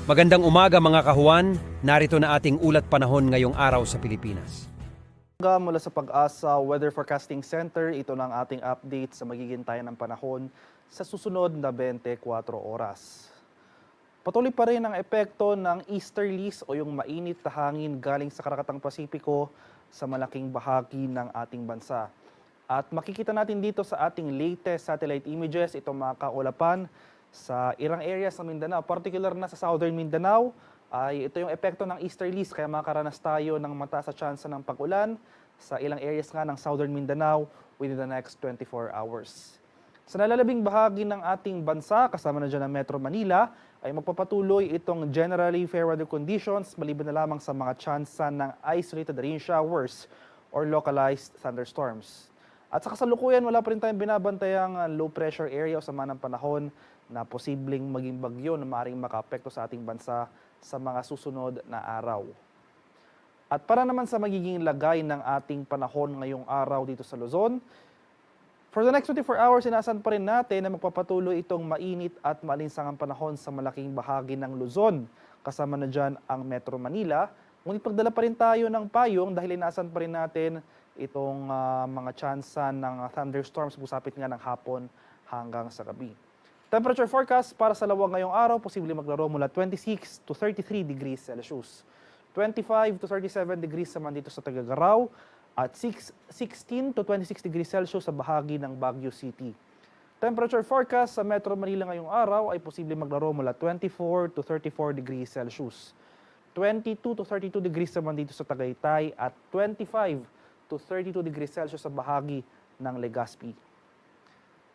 Magandang umaga mga kahuan, narito na ating ulat panahon ngayong araw sa Pilipinas. Mula sa Pag-asa Weather Forecasting Center, ito na ang ating update sa magiging tayo ng panahon sa susunod na 24 oras. Patuloy pa rin ang epekto ng easterlies o yung mainit na hangin galing sa Karakatang Pasipiko sa malaking bahagi ng ating bansa. At makikita natin dito sa ating latest satellite images itong mga kaulapan sa ilang areas ng Mindanao, particular na sa southern Mindanao. Ito yung epekto ng easterlies, kaya makaranas tayo ng mataas na tsansa ng pag-ulan sa ilang areas nga ng southern Mindanao within the next 24 hours. Sa nalalabing bahagi ng ating bansa, kasama na dyan ang Metro Manila, ay magpapatuloy itong generally fair weather conditions maliban na lamang sa mga tsansa ng isolated rain showers or localized thunderstorms. At sa kasalukuyan, wala pa rin tayong binabantayang low pressure area o sama ng panahon na posibleng maging bagyo na maaaring makaapekto sa ating bansa sa mga susunod na araw. At para naman sa magiging lagay ng ating panahon ngayong araw dito sa Luzon, for the next 24 hours, inaasahan pa rin natin na magpapatuloy itong mainit at maalinsangang panahon sa malaking bahagi ng Luzon. Kasama na dyan ang Metro Manila. Ngunit pagdala pa rin tayo ng payong dahil inaasahan pa rin natin itong mga tsansa ng thunderstorms busapit nga ng hapon hanggang sa gabi. Temperature forecast para sa Lawag ngayong araw, posible maglaro mula 26 to 33 degrees Celsius. 25 to 37 degrees naman dito sa Tagagaraw at 16 to 26 degrees Celsius sa bahagi ng Baguio City. Temperature forecast sa Metro Manila ngayong araw ay posible maglaro mula 24 to 34 degrees Celsius. 22 to 32 degrees naman dito sa Tagaytay at 25 to 32 degrees Celsius sa bahagi ng Legazpi.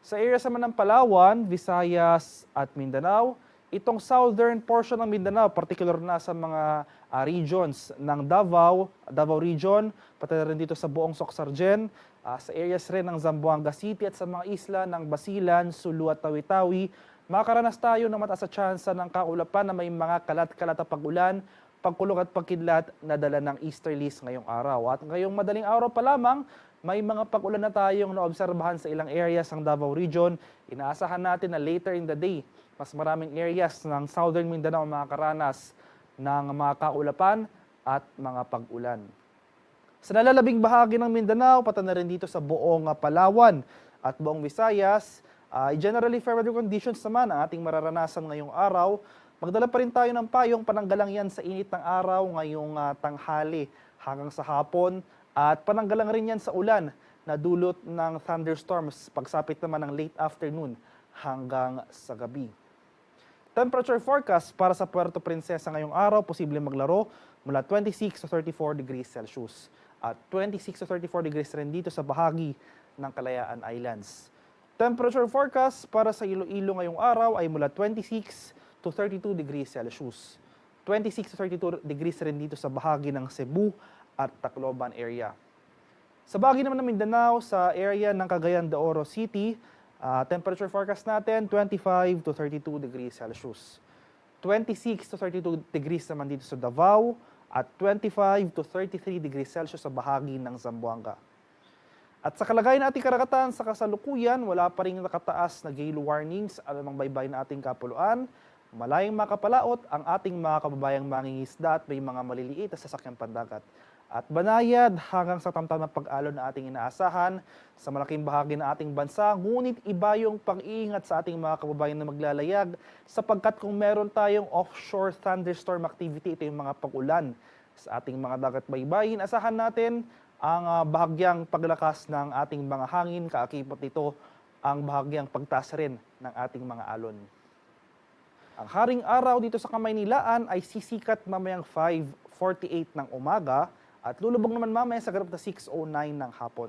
Sa area naman ng Palawan, Visayas at Mindanao, itong southern portion ng Mindanao, particular na sa mga regions ng Davao region, pati rin dito sa buong Soc-Sargen, sa areas rin ng Zamboanga City at sa mga isla ng Basilan, Sulu at Tawi-Tawi, makakaranas tayo ng mataas na tsansa ng kaulapan na may mga kalat-kalat na pag-ulan, pagkulog at pagkidlat na dala ng easterlies ngayong araw. At ngayong madaling araw pa lamang, may mga pag-ulan na tayong naobserbahan sa ilang areas ng Davao Region. Inaasahan natin na later in the day, mas maraming areas ng southern Mindanao makakaranas ng mga kaulapan at mga pag-ulan. Sa nalalabing bahagi ng Mindanao, pati na rin dito sa buong Palawan at buong Visayas, generally fair weather conditions naman ang ating mararanasan ngayong araw. Magdala pa rin tayo ng payong pananggalang yan sa init ng araw ngayong tanghali hanggang sa hapon. At pananggalang rin yan sa ulan na dulot ng thunderstorms pagsapit naman ng late afternoon hanggang sa gabi. Temperature forecast para sa Puerto Princesa ngayong araw, posible maglaro mula 26 to 34 degrees Celsius. At 26 to 34 degrees rin dito sa bahagi ng Kalayaan Islands. Temperature forecast para sa Iloilo ngayong araw ay mula 26 to 32 degrees Celsius. 26 to 32 degrees rin dito sa bahagi ng Cebu at Tacloban area. Sa bahagi naman ng Mindanao, sa area ng Cagayan de Oro City, temperature forecast natin 25 to 32 degrees Celsius. 26 to 32 degrees naman dito sa Davao at 25 to 33 degrees Celsius sa bahagi ng Zamboanga. At sa kalagayan ng ating karagatan sa kasalukuyan, wala pa rin nakataas na gale warnings alamang baybay na ating kapuluan. Malayang makapalaot ang ating mga kababayang mangingisda at may mga maliliit na sasakyang pandagat. At banayad hanggang sa tamtamang pag-alon na ating inaasahan sa malaking bahagi ng ating bansa. Ngunit iba yung pag-iingat sa ating mga kababayan na maglalayag sapagkat kung meron tayong offshore thunderstorm activity, ito yung mga pag-ulan sa ating mga dagat baybayin. Asahan natin ang bahagyang paglakas ng ating mga hangin, kaakipot nito ang bahagyang pagtaas rin ng ating mga alon. Ang haring araw dito sa Kamaynilaan ay sisikat mamayang 5:48 ng umaga at lulubog naman mamaya sa ganap na 6:09 ng hapon.